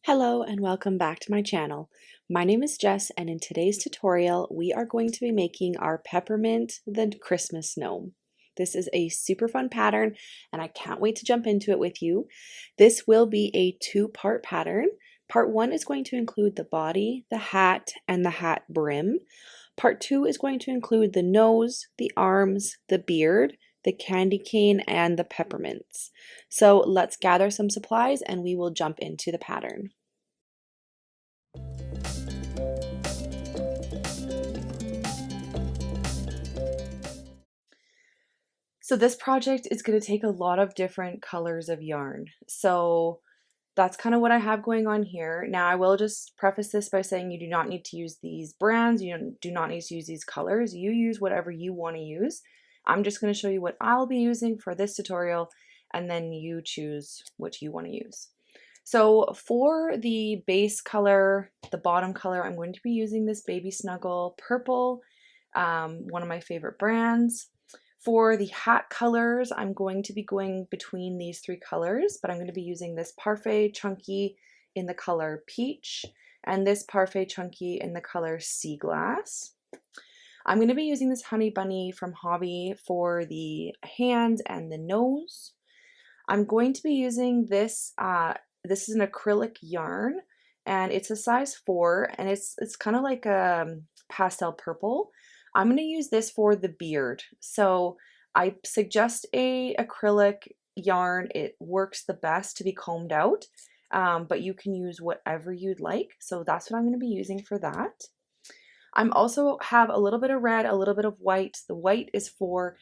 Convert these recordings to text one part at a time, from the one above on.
Hello and welcome back to my channel. My name is Jess and in today's tutorial we are going to be making our Peppermint the Christmas gnome. This is a super fun pattern and I can't wait to jump into it with you. This will be a two-part pattern. Part 1 is going to include the body, the hat, and the hat brim. Part 2 is going to include the nose, the arms, the beard, the candy cane, and the peppermints. So let's gather some supplies and we will jump into the pattern. So this project is going to take a lot of different colors of yarn. So that's kind of what I have going on here. Now I will just preface this by saying you do not need to use these brands, you do not need to use these colors, you use whatever you want to use. I'm just going to show you what I'll be using for this tutorial and then you choose what you want to use. So for the base color, the bottom color, I'm going to be using this Baby Snuggle Purple, one of my favorite brands. For the hat colors, I'm going to be going between these three colors, but I'm going to be using this Parfait Chunky in the color Peach and this Parfait Chunky in the color Sea Glass. I'm going to be using this Honey Bunny from Hobby for the hands and the nose. I'm going to be using this, this is an acrylic yarn and it's a size 4 and it's kind of like a pastel purple. I'm going to use this for the beard. So I suggest a acrylic yarn. It works the best to be combed out, but you can use whatever you'd like. So that's what I'm going to be using for that. I'm also have a little bit of red, a little bit of white. The white is for,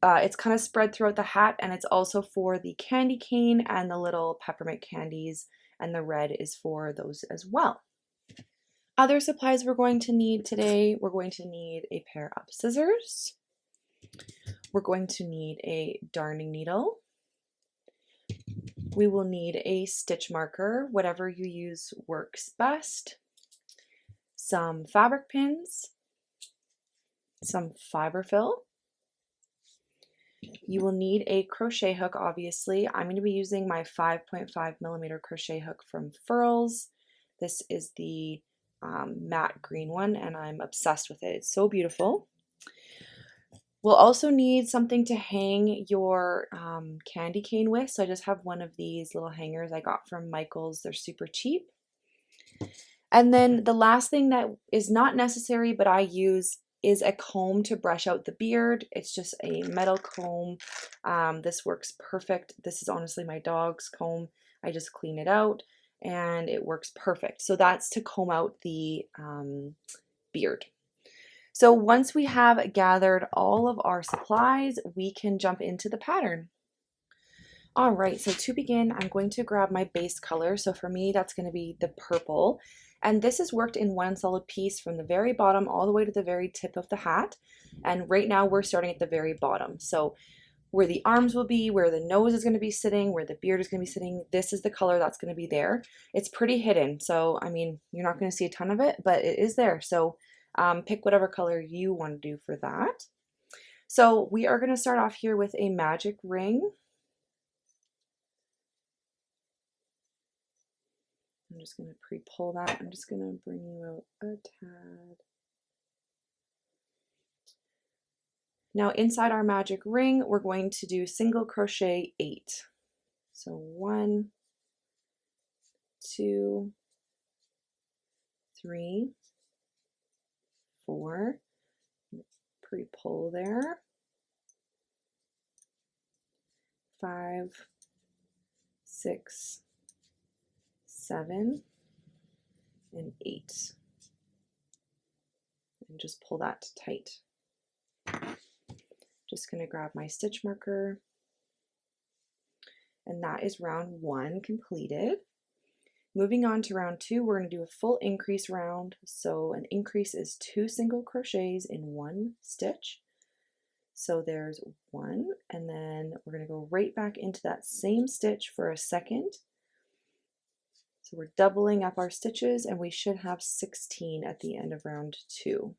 it's kind of spread throughout the hat and it's also for the candy cane and the little peppermint candies, and the red is for those as well. Other supplies we're going to need today, we're going to need a pair of scissors. We're going to need a darning needle. We will need a stitch marker, whatever you use works best. Some fabric pins, some fiber fill. You will need a crochet hook, obviously. I'm going to be using my 5.5mm crochet hook from Furls. This is the matte green one and I'm obsessed with it. It's so beautiful. We'll also need something to hang your candy cane with. So I just have one of these little hangers I got from Michael's. They're super cheap. And then the last thing that is not necessary but I use is a comb to brush out the beard. It's just a metal comb. This works perfect. This is honestly my dog's comb. I just clean it out and it works perfect. So that's to comb out the beard. So once we have gathered all of our supplies, we can jump into the pattern. All right, so to begin, I'm going to grab my base color. So for me, that's going to be the purple. And this is worked in one solid piece from the very bottom all the way to the very tip of the hat. And right now we're starting at the very bottom. So where the arms will be, where the nose is going to be sitting, where the beard is going to be sitting, this is the color that's going to be there. It's pretty hidden. So, I mean, you're not going to see a ton of it, but it is there. So pick whatever color you want to do for that. So we are going to start off here with a magic ring. I'm just going to pre-pull that. I'm just going to bring you out a tad. Now inside our magic ring, we're going to do single crochet 8. So 1, 2, 3, 4, pre-pull there, 5, 6, 7, and 8. And just pull that tight. Just going to grab my stitch marker. And that is round 1 completed. Moving on to round 2, we're going to do a full increase round. So an increase is 2 single crochets in 1 stitch. So there's 1, and then we're going to go right back into that same stitch for a second. So we're doubling up our stitches and we should have 16 at the end of round 2.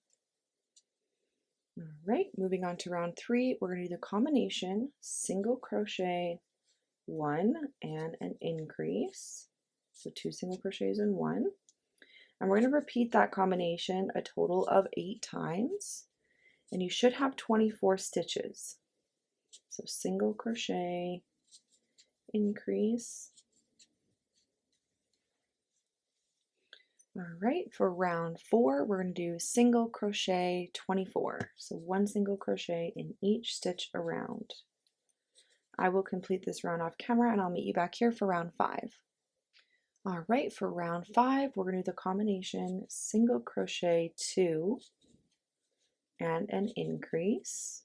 All right, moving on to round 3, we're going to do the combination single crochet 1 and an increase. So 2 single crochets in one. And we're going to repeat that combination a total of 8 times, and you should have 24 stitches. So single crochet, increase. All right, for round 4, we're going to do single crochet 24. So 1 single crochet in each stitch around. I will complete this round off camera and I'll meet you back here for round 5. All right, for round 5, we're going to do the combination single crochet 2 and an increase.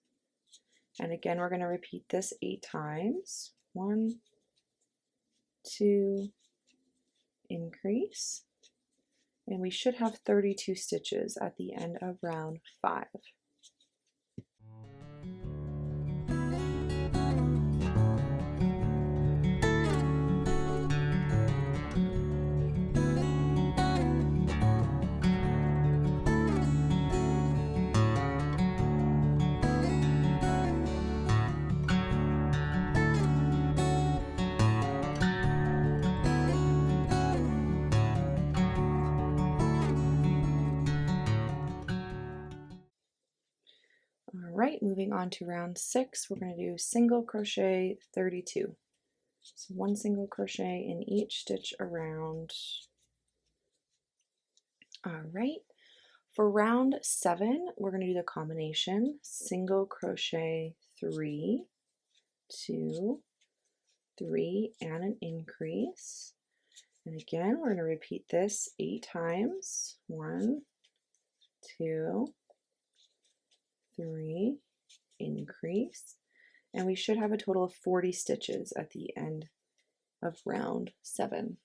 And again, we're going to repeat this 8 times. 1, 2, increase. And we should have 32 stitches at the end of round 5. All right, moving on to round 6, we're going to do single crochet 32. So 1 single crochet in each stitch around. All right, for round 7, we're going to do the combination single crochet 3, 2, 3, and an increase. And again, we're going to repeat this 8 times. 1, 2, 3, increase. And we should have a total of 40 stitches at the end of round 7.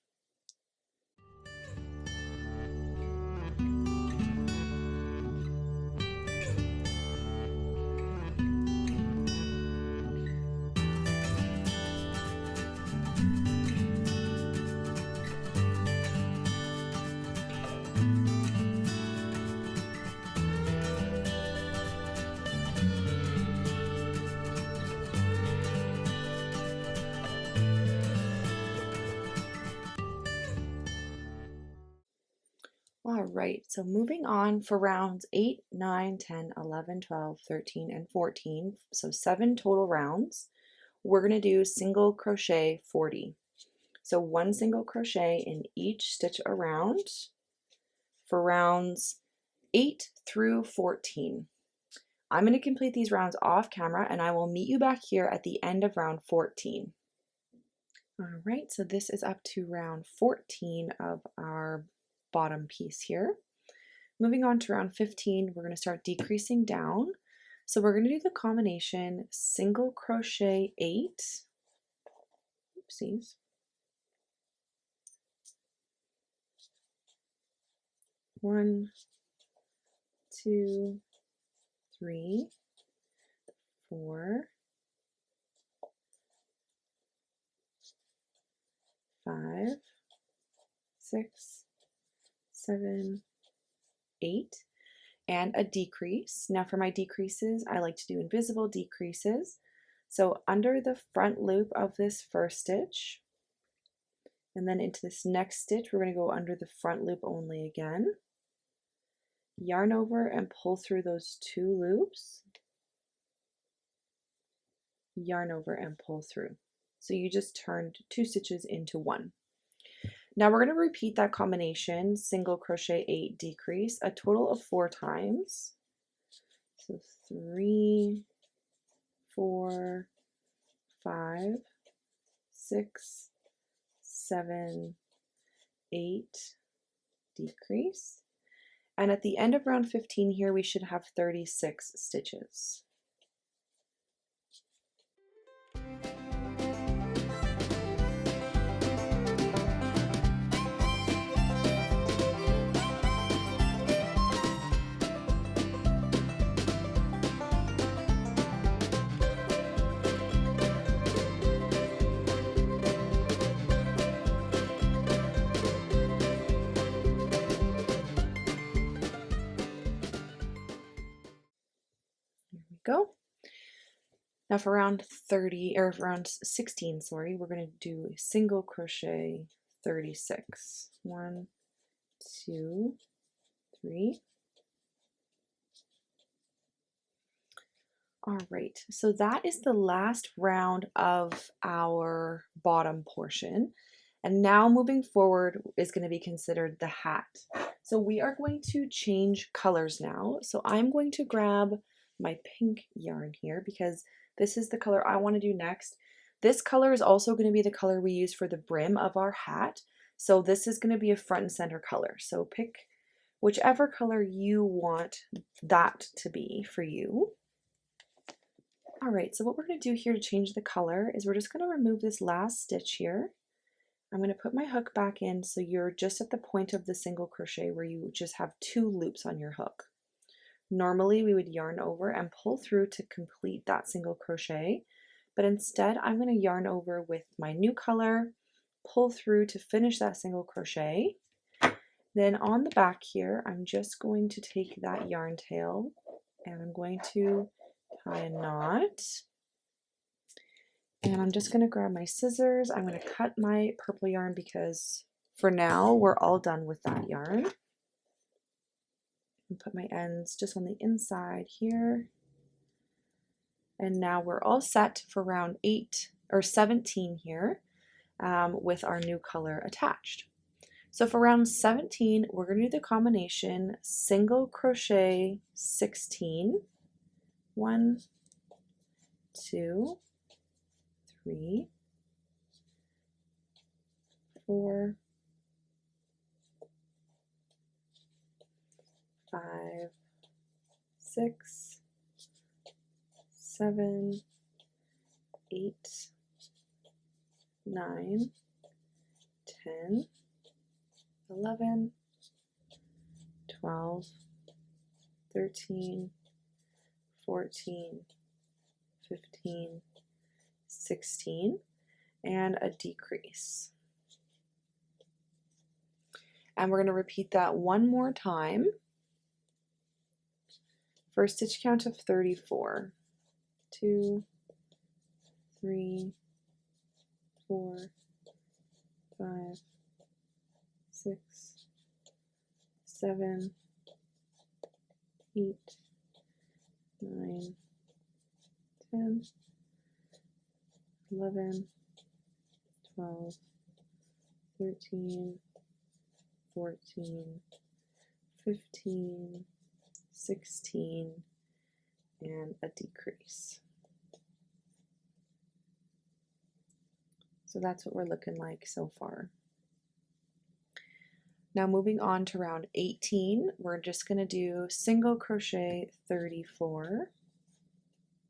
All right, so moving on for rounds 8, 9, 10, 11, 12, 13, and 14, so 7 total rounds, we're going to do single crochet 40. So 1 single crochet in each stitch around for rounds 8 through 14. I'm going to complete these rounds off camera and I will meet you back here at the end of round 14. All right, so this is up to round 14 of our bottom piece here. Moving on to round 15, we're going to start decreasing down. So we're going to do the combination single crochet 8, oopsies, 1, 2, 3, 4, 5, 6, 7, 8, and a decrease. Now for my decreases, I like to do invisible decreases. So under the front loop of this first stitch, and then into this next stitch, we're going to go under the front loop only again. Yarn over and pull through those 2 loops. Yarn over and pull through. So you just turned 2 stitches into 1. Now we're going to repeat that combination, single crochet 8, decrease, a total of 4 times. So 3, 4, 5, 6, 7, 8, decrease. And at the end of round 15 here, we should have 36 stitches. Go. Now for round 30 or round 16, sorry, we're going to do a single crochet 36. 1, 2, 3. All right, so that is the last round of our bottom portion. And now moving forward is going to be considered the hat. So we are going to change colors now. So I'm going to grab my pink yarn here because this is the color I want to do next. This color is also going to be the color we use for the brim of our hat. So this is going to be a front and center color. So pick whichever color you want that to be for you. All right, so what we're going to do here to change the color is we're just going to remove this last stitch here. I'm going to put my hook back in so you're just at the point of the single crochet where you just have 2 loops on your hook. Normally we would yarn over and pull through to complete that single crochet, but instead I'm going to yarn over with my new color, pull through to finish that single crochet. Then on the back here, I'm just going to take that yarn tail and I'm going to tie a knot. And I'm just going to grab my scissors. I'm going to cut my purple yarn because for now we're all done with that yarn. And put my ends just on the inside here. And now we're all set for round 8 or 17 here with our new color attached. So for round 17, we're going to do the combination single crochet 16, 1, 2, 3, 4, 5, 6, 7, 8, 9, 10, 11, 12, 13, 14, 15, 16, and a decrease. And we're going to repeat that one more time for a stitch count of 34. 2, 3, 4, 5, 6, 7, 8, 9, 10, 11, 12, 13, 14, 15, 16, and a decrease. So that's what we're looking like so far. Now moving on to round 18, we're just going to do single crochet 34.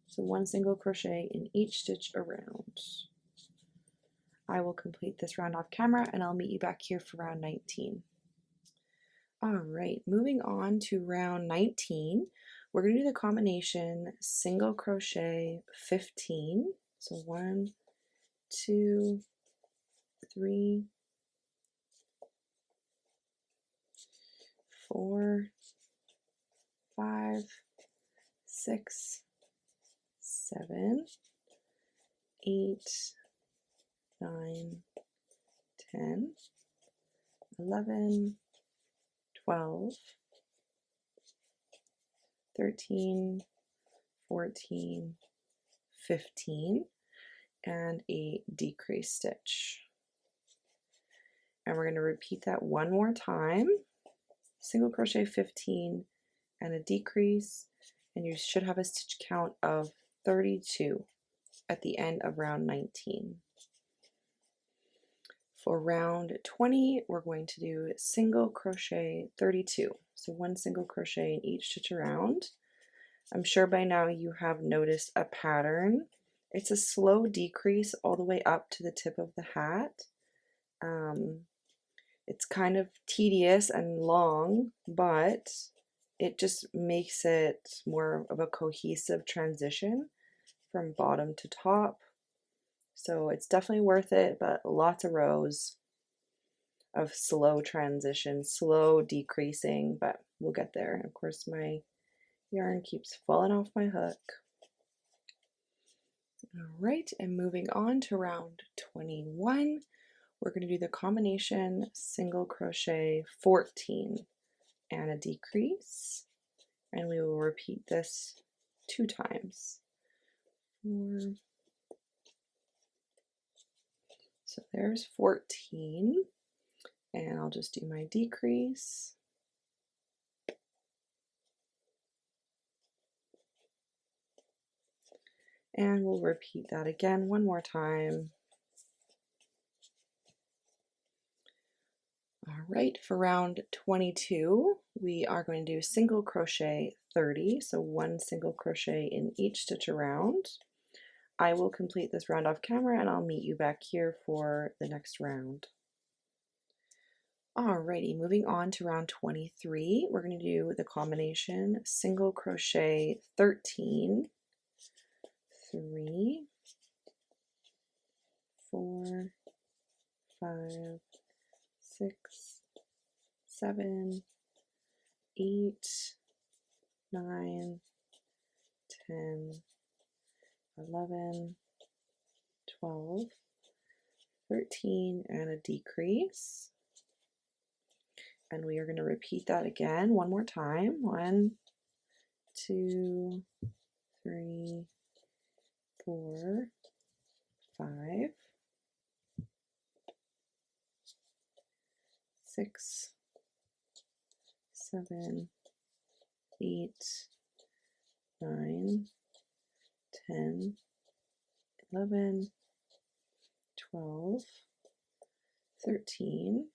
So 1 single crochet in each stitch around. I will complete this round off camera and I'll meet you back here for round 19. All right, moving on to round 19, we're going to do the combination single crochet 15. So 1, 2, 3, 4, 5, 6, 7, 8, 9, 10, 11, 12, 13, 14, 15, and a decrease stitch. And we're going to repeat that one more time. Single crochet 15 and a decrease, and you should have a stitch count of 32 at the end of round 19. For round 20, we're going to do single crochet 32. So 1 single crochet in each stitch around. I'm sure by now you have noticed a pattern. It's a slow decrease all the way up to the tip of the hat. It's kind of tedious and long, but it just makes it more of a cohesive transition from bottom to top. So it's definitely worth it, but lots of rows of slow transition, slow decreasing, but we'll get there. Of course, my yarn keeps falling off my hook. All right, and moving on to round 21, we're going to do the combination single crochet 14 and a decrease, and we will repeat this 2 times. 4. So there's 14, and I'll just do my decrease. And we'll repeat that again one more time. All right, for round 22, we are going to do single crochet 30, so 1 single crochet in each stitch around. I will complete this round off camera and I'll meet you back here for the next round. Alrighty, moving on to round 23, we're going to do the combination single crochet 13, 3, 4, 5, 6, 7, 8, 9, 10, 11, 12, 13, and a decrease. And we are going to repeat that again one more time. 1, 2, 3, 4, 5, 6, 7, 8, 9, 10, 11, 12, 13,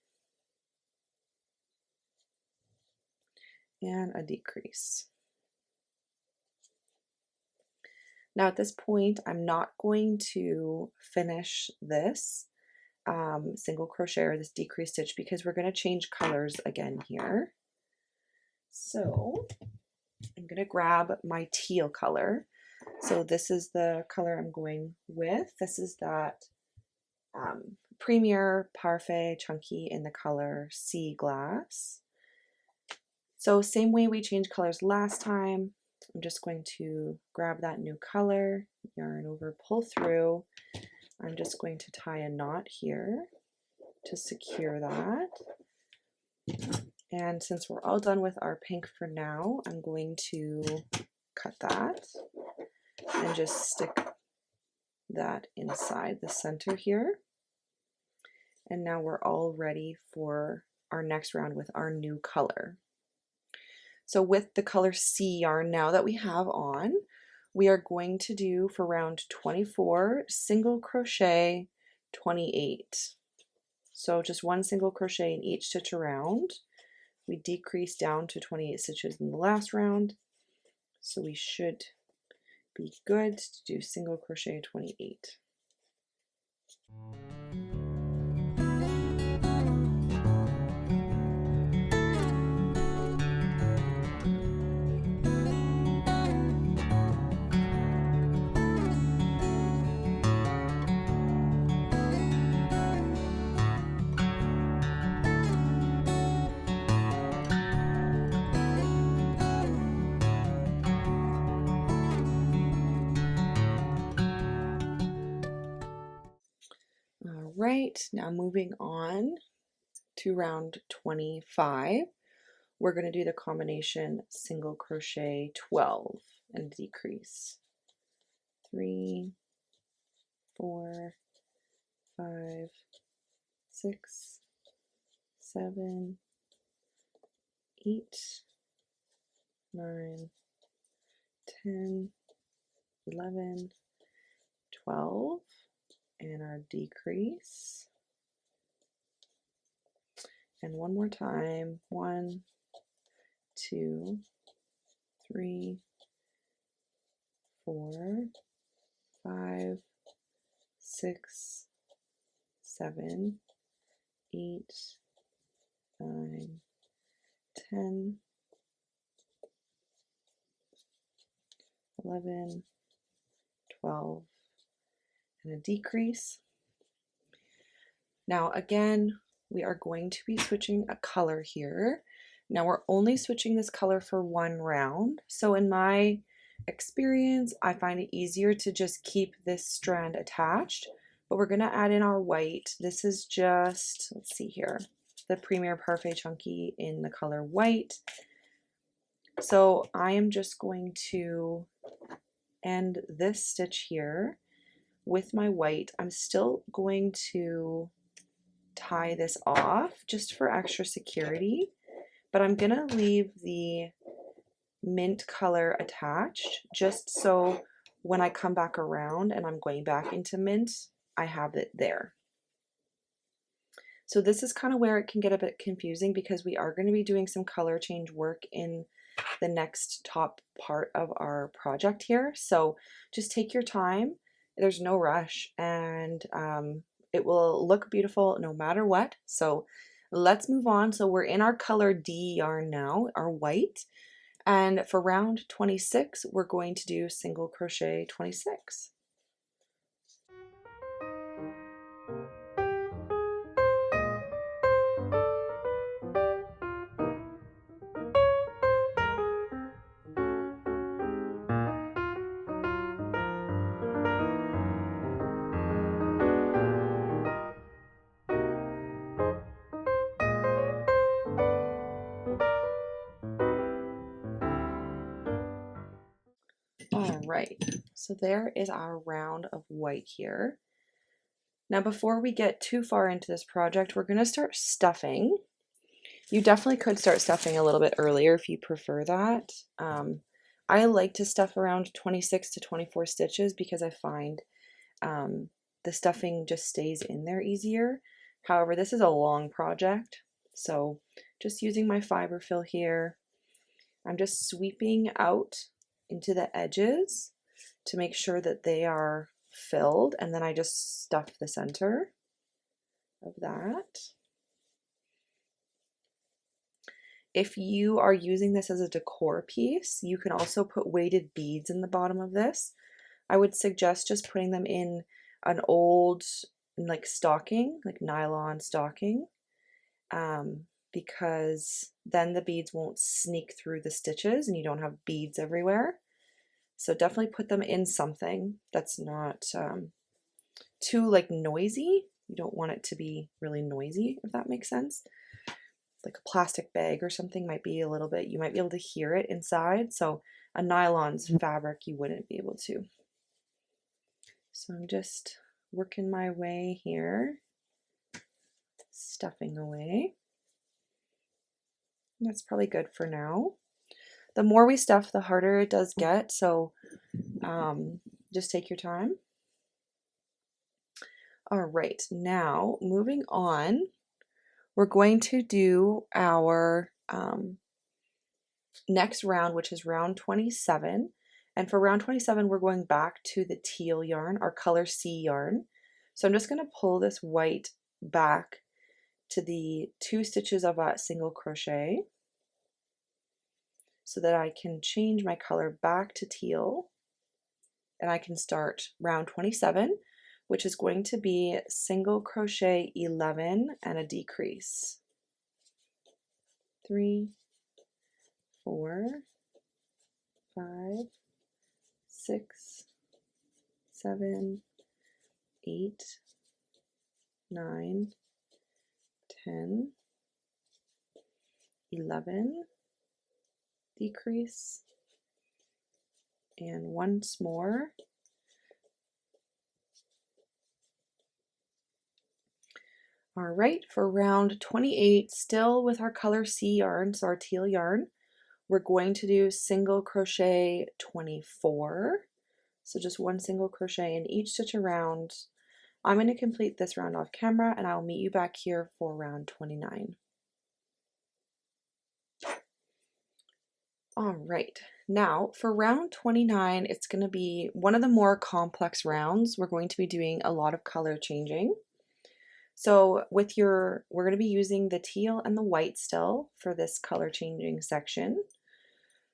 and a decrease. Now at this point, I'm not going to finish this single crochet or this decrease stitch because we're going to change colors again here. So I'm going to grab my teal color. So this is the color I'm going with. This is that Premier Parfait Chunky in the color Sea Glass. So same way we changed colors last time, I'm just going to grab that new color, yarn over, pull through. I'm just going to tie a knot here to secure that. And since we're all done with our pink for now, I'm going to cut that and just stick that inside the center here. And now we're all ready for our next round with our new color. So with the color C yarn now that we have on, we are going to do for round 24 single crochet 28. So just 1 single crochet in each stitch around. We decreased down to 28 stitches in the last round, so we should be good to do single crochet 28. All right, now moving on to round 25, we're going to do the combination single crochet 12 and decrease. 3, 4, 5, 6, 7, 8, 9, 10, 11, 12, and our decrease. And one more time, 1, 2, 3, 4, 5, 6, 7, 8, 9, 10, 11, 12, and a decrease. Now again, we are going to be switching a color here. Now we're only switching this color for 1 round. So in my experience, I find it easier to just keep this strand attached but we're gonna add in our white. This is just, let's see here, the Premier Parfait Chunky in the color white. So I am just going to end this stitch here with my white. I'm still going to tie this off just for extra security, but I'm gonna leave the mint color attached just so when I come back around and I'm going back into mint, I have it there. So this is kind of where it can get a bit confusing because we are going to be doing some color change work in the next top part of our project here. So just take your time. There's no rush, and it will look beautiful no matter what. So let's move on. So we're in our color D yarn now, our white. And for round 26, we're going to do single crochet 26. All right, so there is our round of white here. Now, before we get too far into this project, we're going to start stuffing. You definitely could start stuffing a little bit earlier if you prefer that. I like to stuff around 26 to 24 stitches because I find the stuffing just stays in there easier. However, this is a long project, so just using my fiber fill here, I'm just sweeping out into the edges to make sure that they are filled, and then I just stuff the center of that. If you are using this as a decor piece, you can also put weighted beads in the bottom of this. I would suggest just putting them in an old like stocking, like nylon stocking, because then the beads won't sneak through the stitches and you don't have beads everywhere. So definitely put them in something that's not too like noisy. You don't want it to be really noisy, if that makes sense. Like a plastic bag or something might be a little bit, you might be able to hear it inside. So a nylon's fabric, you wouldn't be able to. So I'm just working my way here, stuffing away. That's probably good for now. The more we stuff, the harder it does get. So just take your time. All right, now moving on, we're going to do our next round, which is round 27. And for round 27, we're going back to the teal yarn, our color C yarn. So I'm just going to pull this white back to the 2 stitches of a single crochet so that I can change my color back to teal, and I can start round 27, which is going to be single crochet 11 and a decrease. 3, 4, 5, 6, 7, 8, 9, 10, 11, decrease, and once more. All right, for round 28, still with our color C yarn, so our teal yarn, we're going to do single crochet 24. So just 1 single crochet in each stitch around. I'm going to complete this round off camera, and I'll meet you back here for round 29. All right, now for round 29, it's going to be one of the more complex rounds. We're going to be doing a lot of color changing. So we're going to be using the teal and the white still for this color changing section.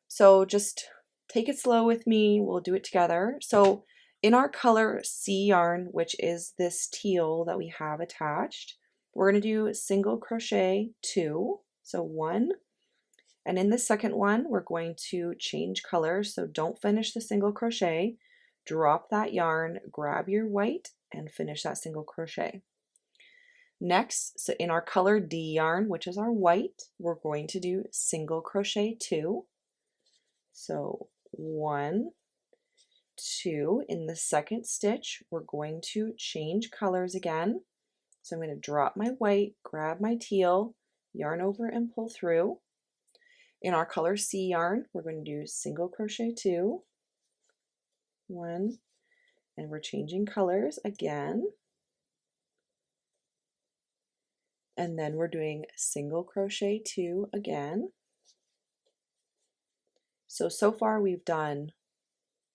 So just take it slow with me, we'll do it together. So in our color C yarn, which is this teal that we have attached, we're going to do single crochet 2, so 1. And in the second one, we're going to change colors. So don't finish the single crochet, drop that yarn, grab your white and finish that single crochet. Next, so in our color D yarn, which is our white, we're going to do single crochet 2. So 1, 2. In the second stitch, we're going to change colors again. So I'm going to drop my white, grab my teal, yarn over and pull through. In our color C yarn, we're going to do single crochet 2, 1, and we're changing colors again. And then we're doing single crochet 2 again. So far we've done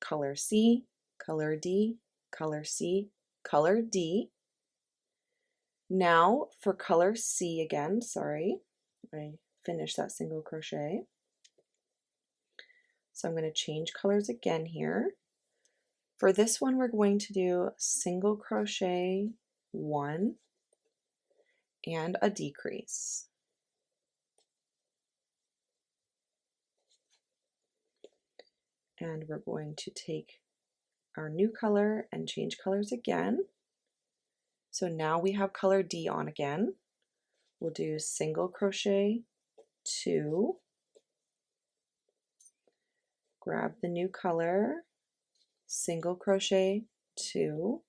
color C, color D, color C, color D. Now for color C again, sorry, I finished that single crochet. So I'm going to change colors again here. For this one, we're going to do single crochet 1 and a decrease. And we're going to take our new color and change colors again. So now we have color D on again. We'll do single crochet 2, grab the new color, single crochet 2.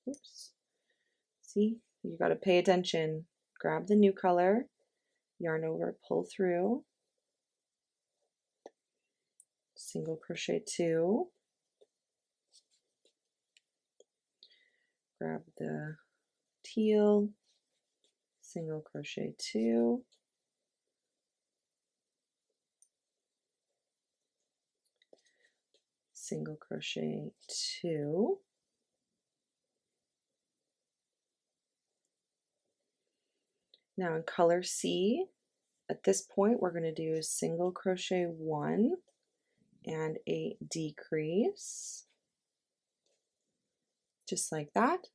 Oops. See, you got to pay attention. Grab the new color, yarn over, pull through, single crochet 2, grab the teal, single crochet 2, single crochet 2, now in color C, at this point we're going to do single crochet 1 and a decrease, just like that.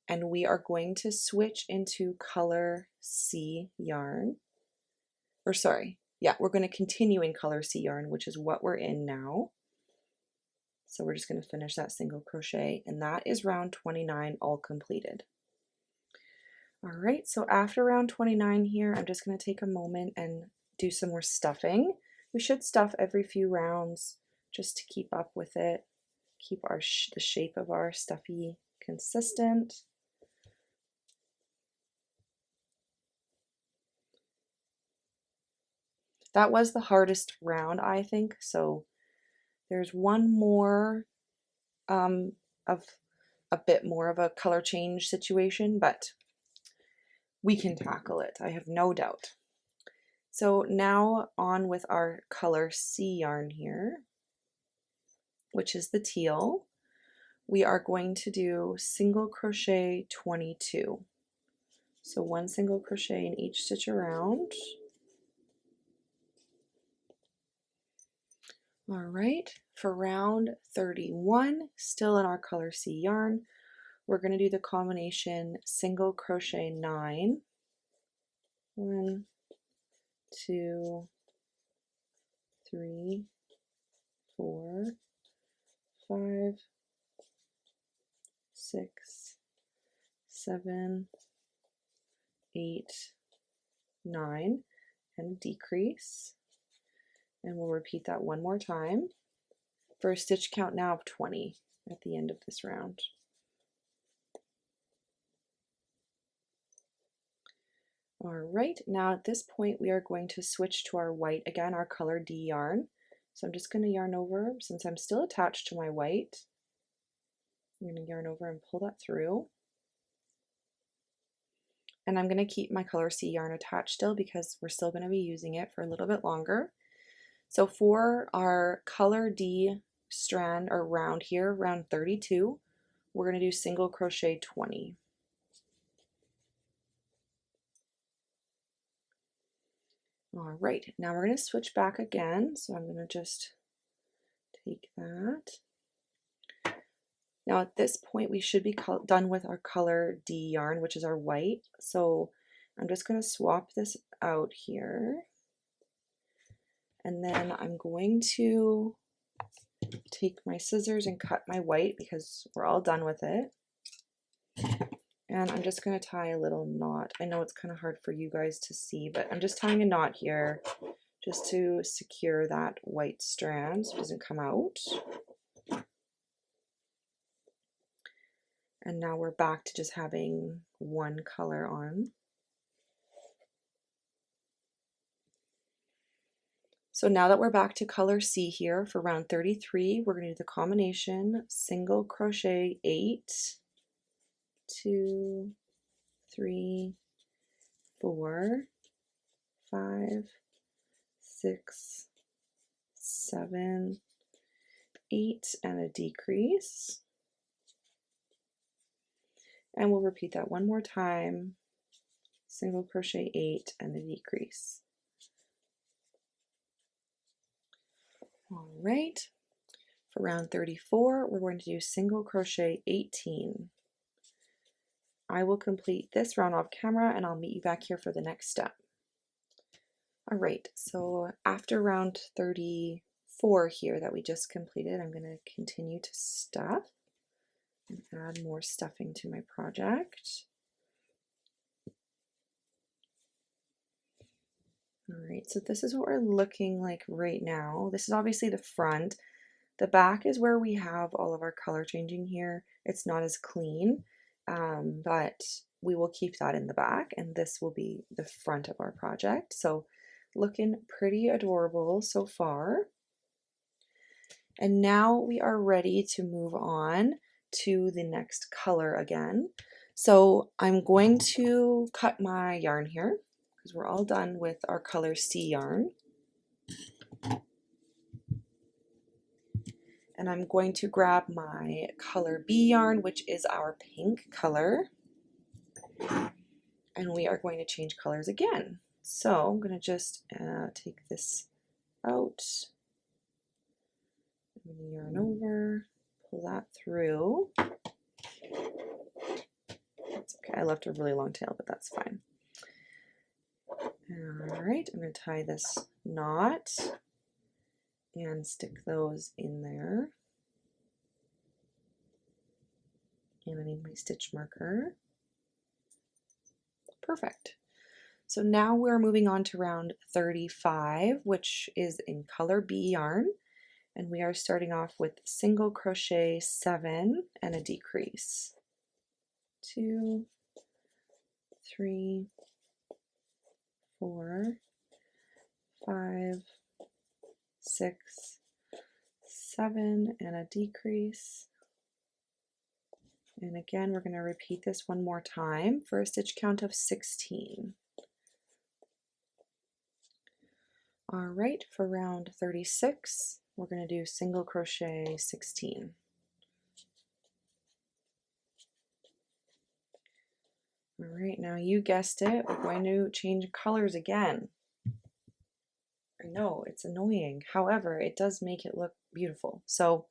And we are going to switch into color C yarn, or sorry, yeah, we're going to continue in color C yarn, which is what we're in now. So we're just going to finish that single crochet, and that is round 29 all completed. All right, so after round 29 here, I'm just going to take a moment and do some more stuffing. We should stuff every few rounds just to keep up with it, keep the shape of our stuffy consistent. That was the hardest round, I think, so there's one more of a bit more of a color change situation, but we can tackle it, I have no doubt. So now on with our color C yarn here, which is the teal. We are going to do single crochet 22. So 1 single crochet in each stitch around. All right, for round 31, still in our color C yarn, we're going to do the combination single crochet 9, 1, 2, 3, 4, 5, 6, 7, 8, 9, and decrease. And we'll repeat that one more time for a stitch count now of 20 at the end of this round. All right, now at this point we are going to switch to our white again, our color D yarn. So I'm just going to yarn over, since I'm still attached to my white, I'm going to yarn over and pull that through. And I'm going to keep my color C yarn attached still because we're still going to be using it for a little bit longer. So for our color D strand or round here, round 32, we're going to do single crochet 20. All right, now we're going to switch back again. So I'm going to just take that. Now at this point we should be done with our color D yarn, which is our white. So I'm just going to swap this out here. And then I'm going to take my scissors and cut my white because we're all done with it. And I'm just going to tie a little knot. I know it's kind of hard for you guys to see, but I'm just tying a knot here just to secure that white strand so it doesn't come out. And now we're back to just having one color on. So now that we're back to color C here for round 33, we're going to do the combination single crochet 8, 2, 3, 4, 5, 6, 7, 8, and a decrease. And we'll repeat that one more time. Single crochet 8 and a decrease. All right, for round 34, we're going to do single crochet 18. I will complete this round off camera and I'll meet you back here for the next step. All right, so after round 34 here that we just completed, I'm going to continue to stuff and add more stuffing to my project. All right, so this is what we're looking like right now. This is obviously the front. The back is where we have all of our color changing here. It's not as clean, but we will keep that in the back, and this will be the front of our project. So looking pretty adorable so far. And now we are ready to move on to the next color again. So I'm going to cut my yarn here because we're all done with our color C yarn. And I'm going to grab my color B yarn, which is our pink color. And we are going to change colors again. So I'm going to just take this out, yarn over, pull that through. That's okay, I left a really long tail, but that's fine. All right, I'm going to tie this knot and stick those in there. And I need my stitch marker. Perfect. So now we're moving on to round 35, which is in color B yarn. And we are starting off with single crochet 7 and a decrease. 2, 3, 4, 5, 6, 7, and a decrease. And again, we're going to repeat this one more time for a stitch count of 16. All right, for round 36, we're going to do single crochet 16. All right, now you guessed it, we're going to change colors again. I know, it's annoying. However, it does make it look beautiful. So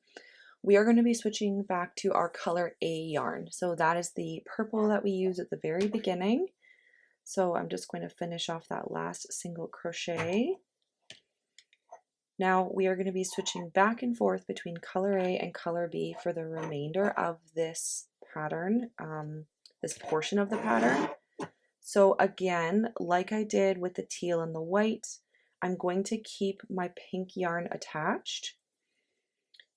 we are going to be switching back to our color A yarn. So that is the purple that we use at the very beginning. So I'm just going to finish off that last single crochet. Now we are going to be switching back and forth between color A and color B for the remainder of this pattern, this portion of the pattern. So again, like I did with the teal and the white, I'm going to keep my pink yarn attached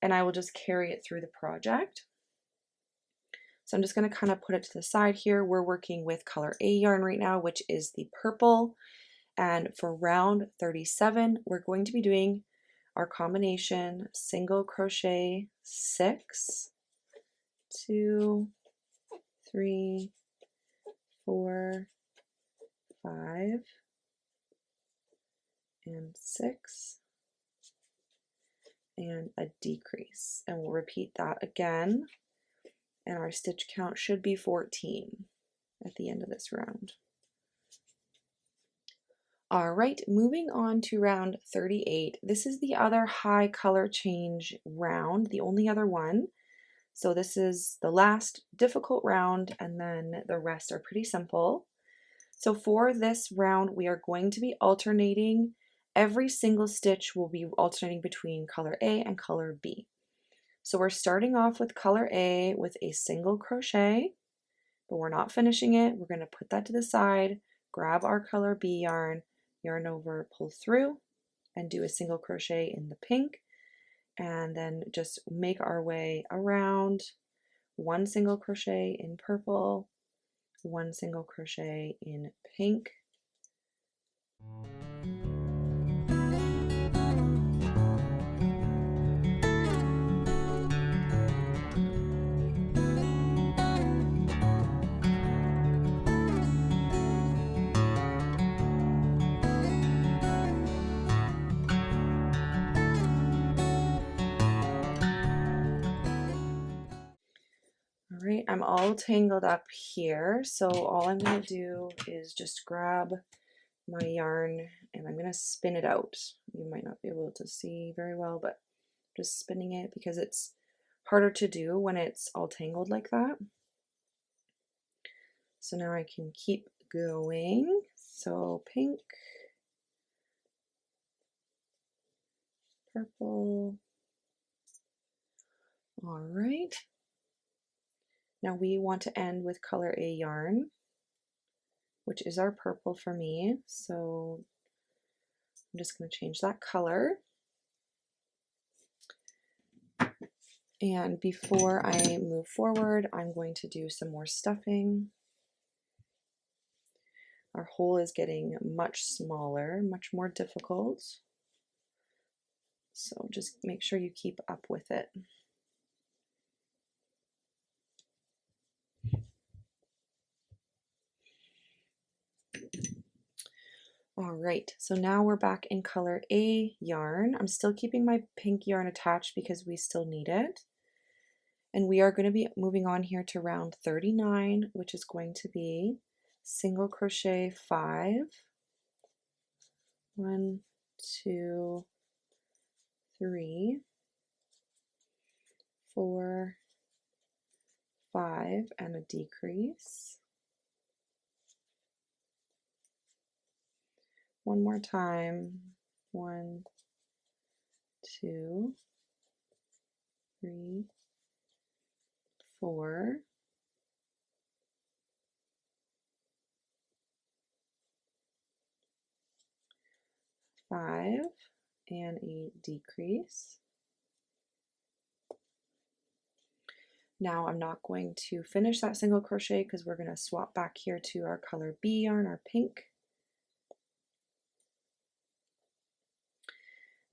and I will just carry it through the project. So I'm just going to kind of put it to the side here. We're working with color A yarn right now, which is the purple. And for round 37, we're going to be doing our combination single crochet 6, 2, 3, 4, 5, and 6, and a decrease. And we'll repeat that again. And our stitch count should be 14 at the end of this round. All right, moving on to round 38. This is the other high color change round, the only other one. So this is the last difficult round, and then the rest are pretty simple. So for this round, we are going to be alternating every single stitch will be alternating between color A and color B. So we're starting off with color A with a single crochet, but we're not finishing it. We're going to put that to the side, grab our color B yarn, yarn over, pull through, and do a single crochet in the pink, and then just make our way around, one single crochet in purple, one single crochet in pink. All right, I'm all tangled up here, so all I'm going to do is just grab my yarn and I'm going to spin it out. You might not be able to see very well, but just spinning it because it's harder to do when it's all tangled like that. So now I can keep going. So pink, purple. All right. Now we want to end with color A yarn, which is our purple for me. So I'm just going to change that color. And before I move forward, I'm going to do some more stuffing. Our hole is getting much smaller, much more difficult. So just make sure you keep up with it. All right, so now we're back in color A yarn. I'm still keeping my pink yarn attached because we still need it. And we are going to be moving on here to round 39, which is going to be single crochet 5, 1, 2, 3, 4, 5, and a decrease. One more time. 1, 2, 3, 4, 5, and a decrease. Now I'm not going to finish that single crochet because we're going to swap back here to our color B yarn, our pink.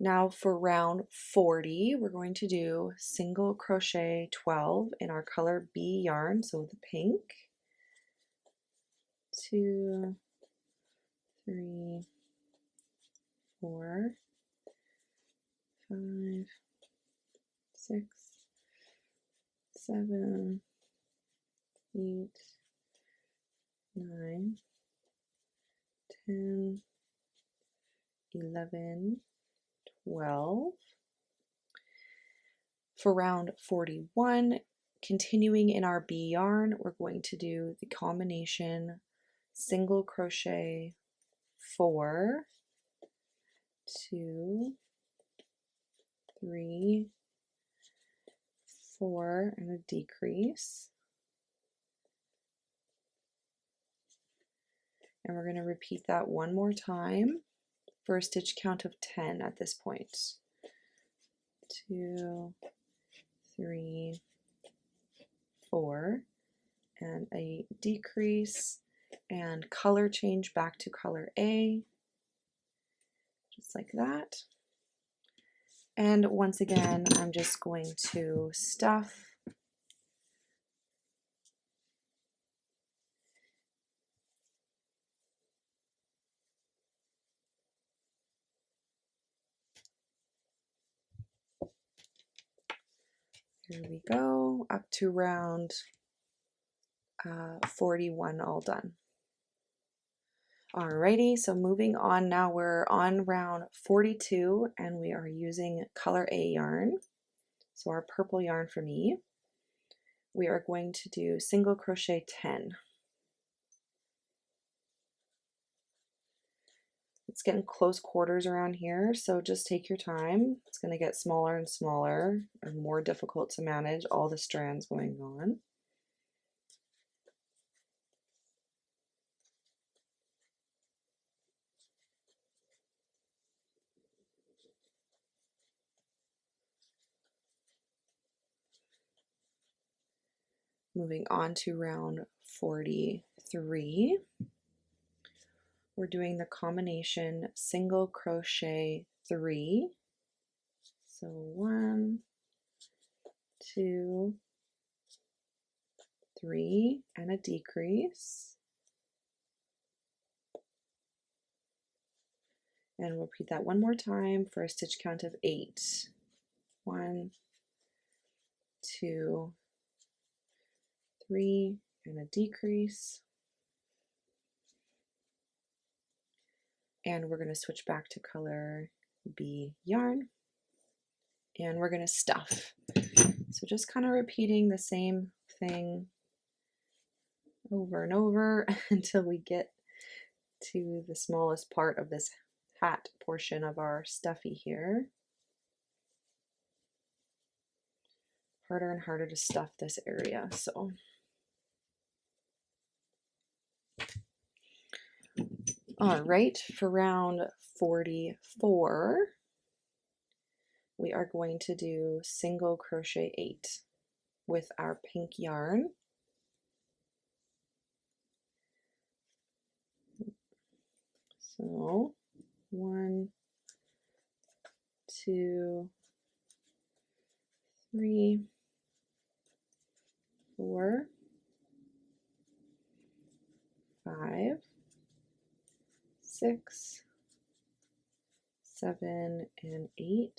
Now for round 40, we're going to do single crochet 12 in our color B yarn, so the pink. 2, 3, 4, 5, 6, 7, 8, 9, 10, 11, 12. For round 41, continuing in our B yarn, we're going to do the combination single crochet 4, 2, 3, 4, and a decrease. And we're going to repeat that one more time for a stitch count of 10 at this point. 2, 3, 4, and a decrease, and color change back to color A, just like that. And once again, I'm just going to stuff. Here we go, up to round 41 all done. Alrighty, so moving on now, we're on round 42 and we are using color A yarn. So our purple yarn for me. We are going to do single crochet 10. It's getting close quarters around here, so just take your time. It's going to get smaller and smaller and more difficult to manage all the strands going on. Moving on to round 43. We're doing the combination single crochet 3. So 1, 2, 3, and a decrease. And we'll repeat that one more time for a stitch count of 8. 1, 2, 3, and a decrease. And we're going to switch back to color B yarn. And we're going to stuff. So just kind of repeating the same thing over and over until we get to the smallest part of this hat portion of our stuffy here. Harder and harder to stuff this area, so. All right, for round 44, we are going to do single crochet 8 with our pink yarn. So 1, 2, 3, 4, 5, 6, 7, and 8.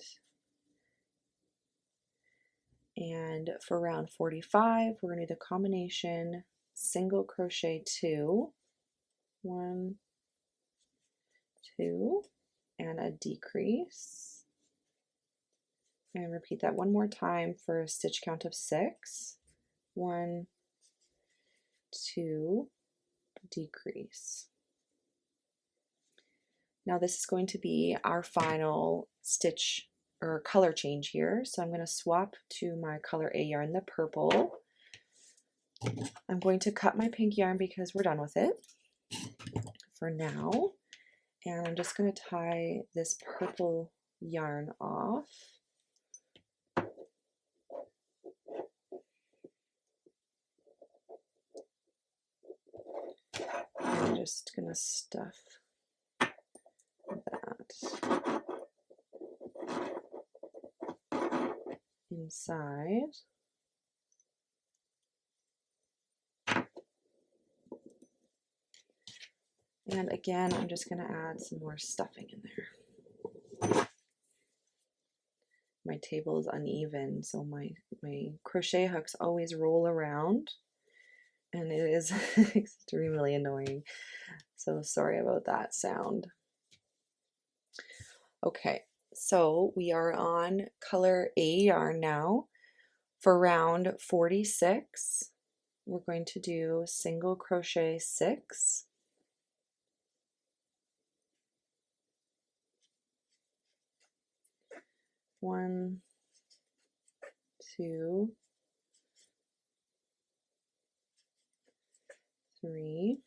And for round 45, we're going to do the combination single crochet 2, 1, 2, and a decrease. And repeat that one more time for a stitch count of 6. 1, 2, decrease. Now this is going to be our final stitch or color change here. So I'm going to swap to my color A yarn, the purple. I'm going to cut my pink yarn because we're done with it for now. And I'm just going to tie this purple yarn off. I'm just going to stuff that inside. And again, I'm just going to add some more stuffing in there. My table is uneven, so my crochet hooks always roll around, and it is extremely annoying. So sorry about that sound. Okay, so we are on color A yarn now. For round 46, we're going to do single crochet 6. 1, 2, 3,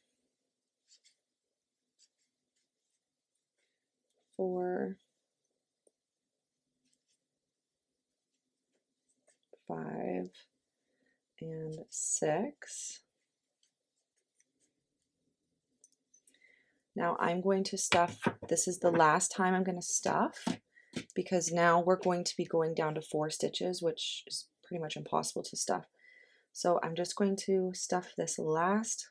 4, 5, and 6. Now I'm going to stuff. This is the last time I'm going to stuff, because now we're going to be going down to 4 stitches, which is pretty much impossible to stuff. So I'm just going to stuff this last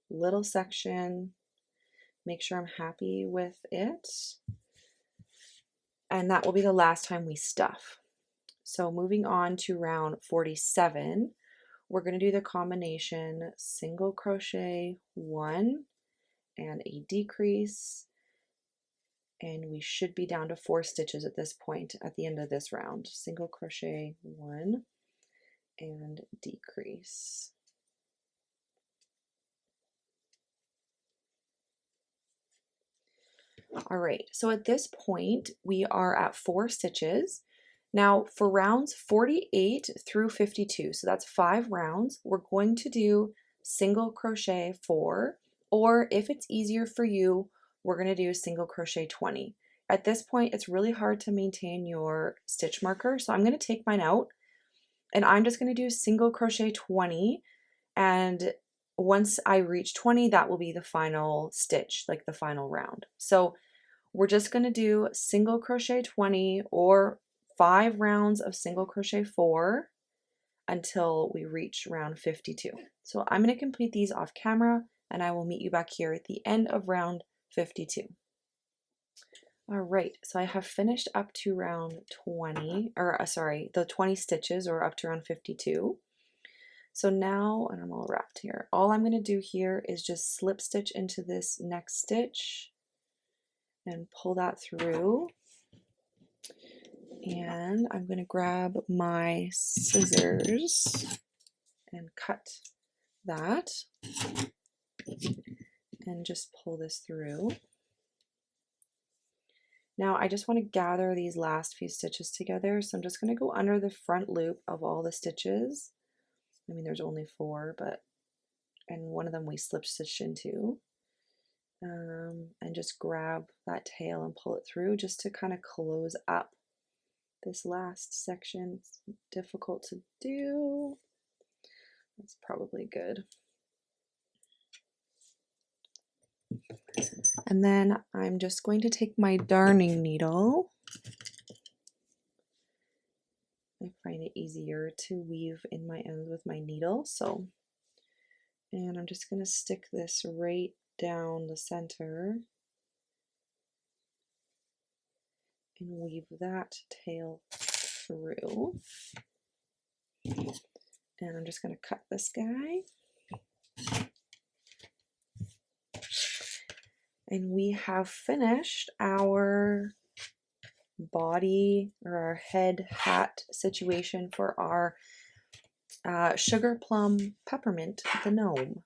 little section, make sure I'm happy with it, and that will be the last time we stuff. So moving on to round 47, we're going to do the combination single crochet 1 and a decrease, and we should be down to 4 stitches at this point at the end of this round. Single crochet 1 and decrease. All right, so at this point, we are at 4 stitches. Now for rounds 48 through 52, so that's 5 rounds, we're going to do single crochet 4, or if it's easier for you, we're going to do single crochet 20. At this point, it's really hard to maintain your stitch marker, so I'm going to take mine out, and I'm just going to do single crochet 20, and once I reach 20, that will be the final stitch, like the final round. So we're just going to do single crochet 20 or 5 rounds of single crochet 4 until we reach round 52. So I'm going to complete these off camera and I will meet you back here at the end of round 52. All right, so I have finished up to round 20, or sorry, the 20 stitches, or up to round 52. So now, and I'm all wrapped here, all I'm going to do here is just slip stitch into this next stitch and pull that through. And I'm going to grab my scissors and cut that and just pull this through. Now I just want to gather these last few stitches together, so I'm just going to go under the front loop of all the stitches. I mean, there's only 4, and one of them we slip stitched into. And just grab that tail and pull it through just to kind of close up this last section. It's difficult to do. That's probably good. And then I'm just going to take my darning needle. I find it easier to weave in my ends with my needle, and I'm just going to stick this right down the center and weave that tail through. And I'm just going to cut this guy. And we have finished our body or our head hat situation for our Sugar Plum Peppermint the gnome.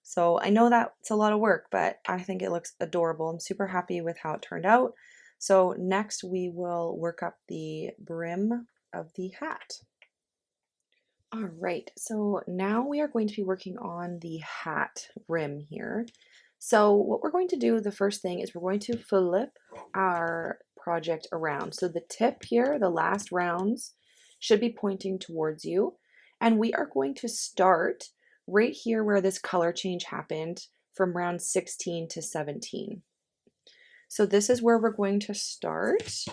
So I know that's a lot of work, but I think it looks adorable. I'm super happy with how it turned out. So next we will work up the brim of the hat. All right, so now we are going to be working on the hat rim here. So what we're going to do, the first thing is we're going to flip our project around. So the tip here, the last rounds, should be pointing towards you. And we are going to start right here where this color change happened from round 16 to 17. So this is where we're going to start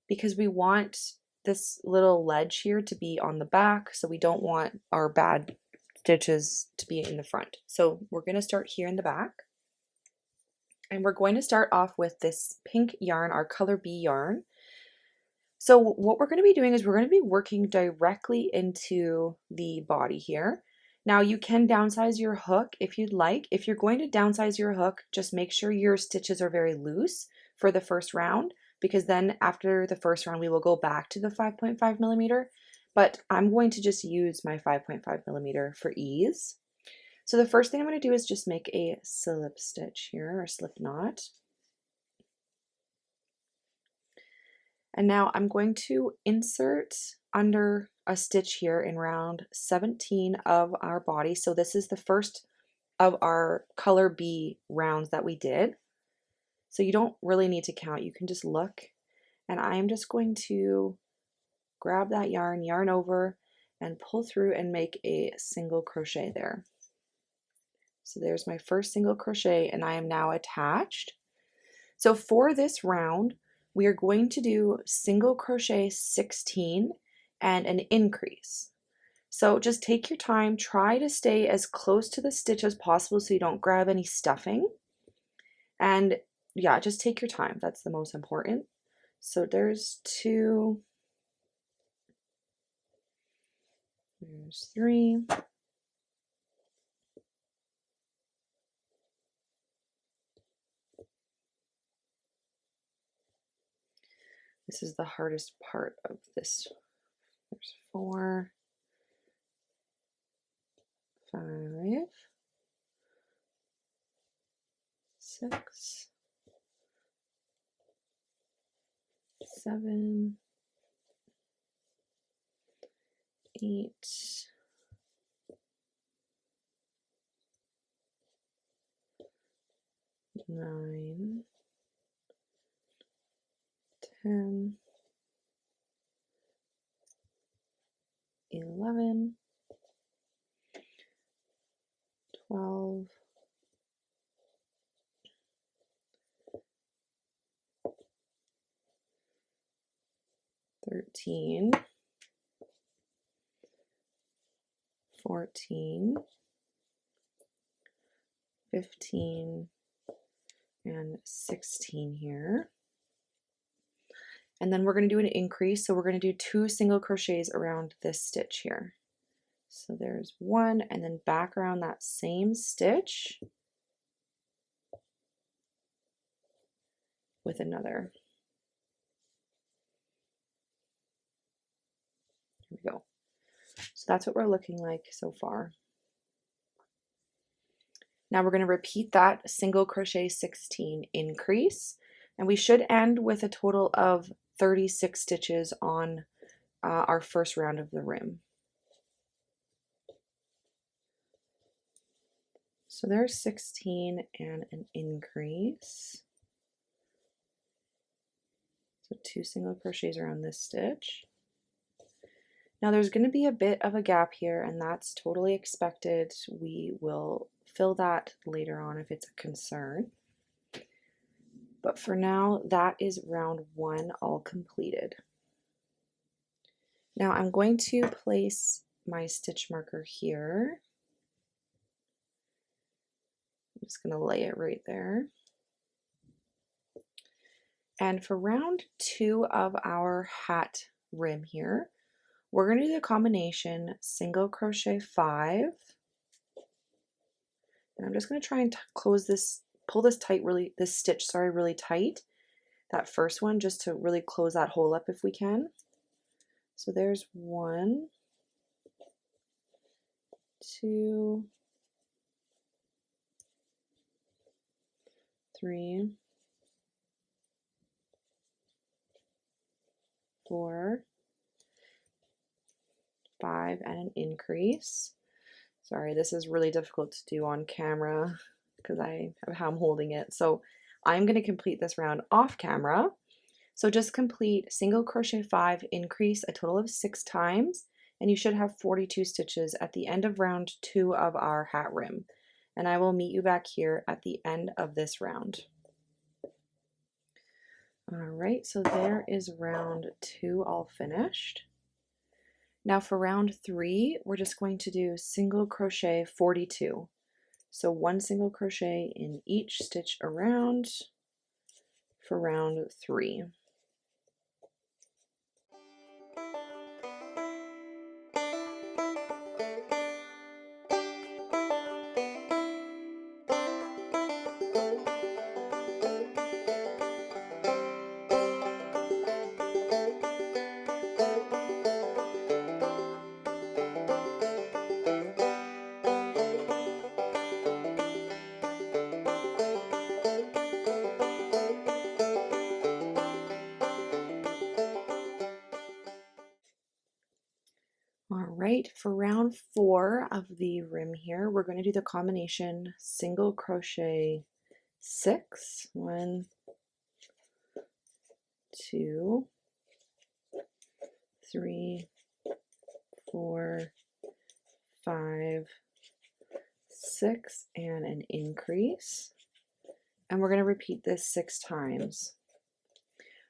because we want this little ledge here to be on the back, so we don't want our bad stitches to be in the front. So we're going to start here in the back, and we're going to start off with this pink yarn, our color B yarn. So what we're going to be doing is we're going to be working directly into the body here. Now you can downsize your hook if you'd like. If you're going to downsize your hook, just make sure your stitches are very loose for the first round, because then after the first round we will go back to the 5.5 millimeter, but I'm going to just use my 5.5 millimeter for ease. So the first thing I'm going to do is just make a slip stitch here, or slip knot. And now I'm going to insert under a stitch here in round 17 of our body. So this is the first of our color B rounds that we did. So you don't really need to count, you can just look. And I'm just going to grab that yarn over, and pull through and make a single crochet there. So there's my first single crochet, and I am now attached. So for this round, we are going to do single crochet 16 and an increase. So just take your time, try to stay as close to the stitch as possible so you don't grab any stuffing. And yeah, just take your time, that's the most important. So there's 2, there's 3, this is the hardest part of this. There's 4, 5, 6, 7, 8, 9, 10, 11, 12, 13, 14, 15, and 16 here. And then we're going to do an increase, so we're going to do 2 single crochets around this stitch here. So there's 1, and then back around that same stitch with another. Here we go. So that's what we're looking like so far. Now we're going to repeat that single crochet 16 increase, and we should end with a total of 36 stitches on our first round of the rim. So there's 16 and an increase. So 2 single crochets around this stitch. Now there's going to be a bit of a gap here, and that's totally expected. We will fill that later on if it's a concern. But for now, that is round 1 all completed. Now I'm going to place my stitch marker here. I'm just going to lay it right there. And for round 2 of our hat rim here, we're going to do the combination single crochet 5, and I'm just going to try and close this, pull this tight, this stitch, sorry, really tight, that first one, just to really close that hole up if we can. So there's 1, 2, 3, 4, 5, and an increase. Sorry, this is really difficult to do on camera because of how I'm holding it. So I'm going to complete this round off camera. So just complete single crochet 5, increase a total of 6 times, and you should have 42 stitches at the end of round 2 of our hat rim. And I will meet you back here at the end of this round. All right, so there is round 2 all finished. Now for round 3, we're just going to do single crochet 42. So 1 single crochet in each stitch around for round 3. All right, for round 4 of the rim here, we're going to do the combination single crochet 6, 1, 2, 3, 4, 5, 6, and an increase. And we're going to repeat this 6 times.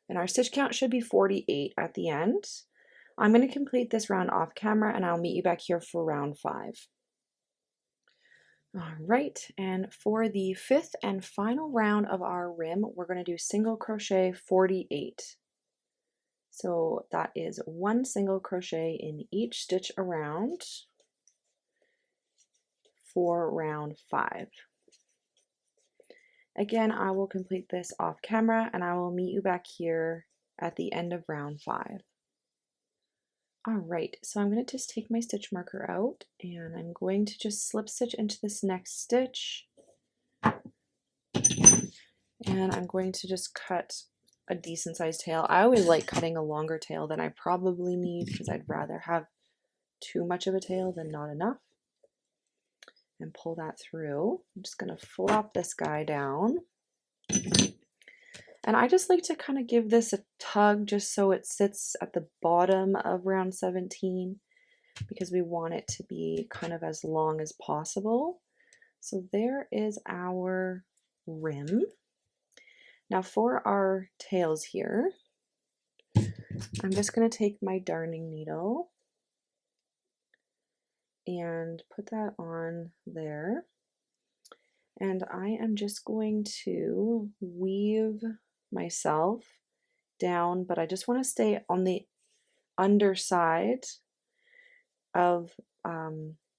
And our stitch count should be 48 at the end. I'm going to complete this round off camera, and I'll meet you back here for round 5. All right, and for the 5th and final round of our rim, we're going to do single crochet 48. So that is 1 single crochet in each stitch around for round 5. Again, I will complete this off camera, and I will meet you back here at the end of round 5. All right, so I'm going to just take my stitch marker out, and I'm going to just slip stitch into this next stitch, and I'm going to just cut a decent sized tail. I always like cutting a longer tail than I probably need because I'd rather have too much of a tail than not enough. And pull that through. I'm just going to flop this guy down. And I just like to kind of give this a tug just so it sits at the bottom of round 17 because we want it to be kind of as long as possible. So there is our rim. Now for our tails here, I'm just going to take my darning needle and put that on there. And I am just going to weave myself down, but I just want to stay on the underside of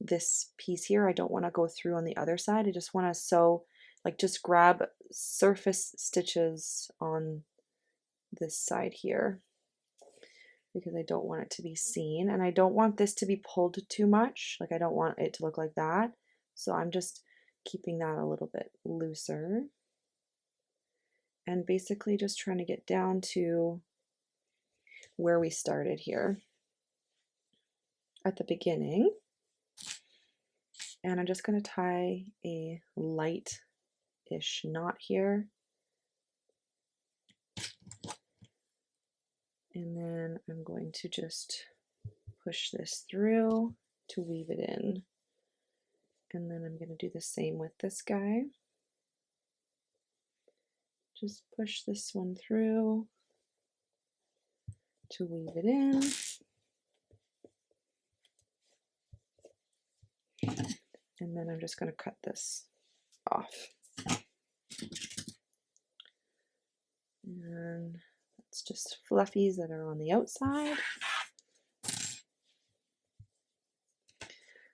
this piece here. I don't want to go through on the other side. I just want to sew, like just grab surface stitches on this side here because I don't want it to be seen, and I don't want this to be pulled too much. Like I don't want it to look like that. So I'm just keeping that a little bit looser and basically just trying to get down to where we started here at the beginning. And I'm just going to tie a light-ish knot here. And then I'm going to just push this through to weave it in. And then I'm going to do the same with this guy. Just push this one through to weave it in. And then I'm just going to cut this off. And that's just fluffies that are on the outside.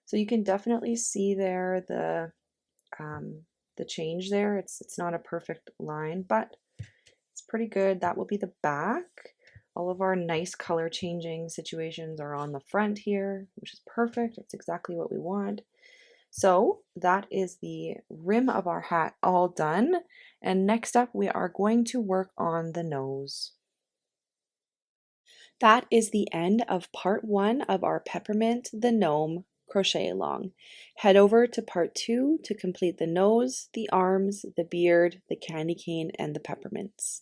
So you can definitely see there the change there. It's not a perfect line, but it's pretty good. That will be the back. All of our nice color changing situations are on the front here, which is perfect. That's exactly what we want. So that is the rim of our hat all done. And next up, we are going to work on the nose. That is the end of part 1 of our Peppermint the Gnome crochet along. Head over to part 2 to complete the nose, the arms, the beard, the candy cane, and the peppermints.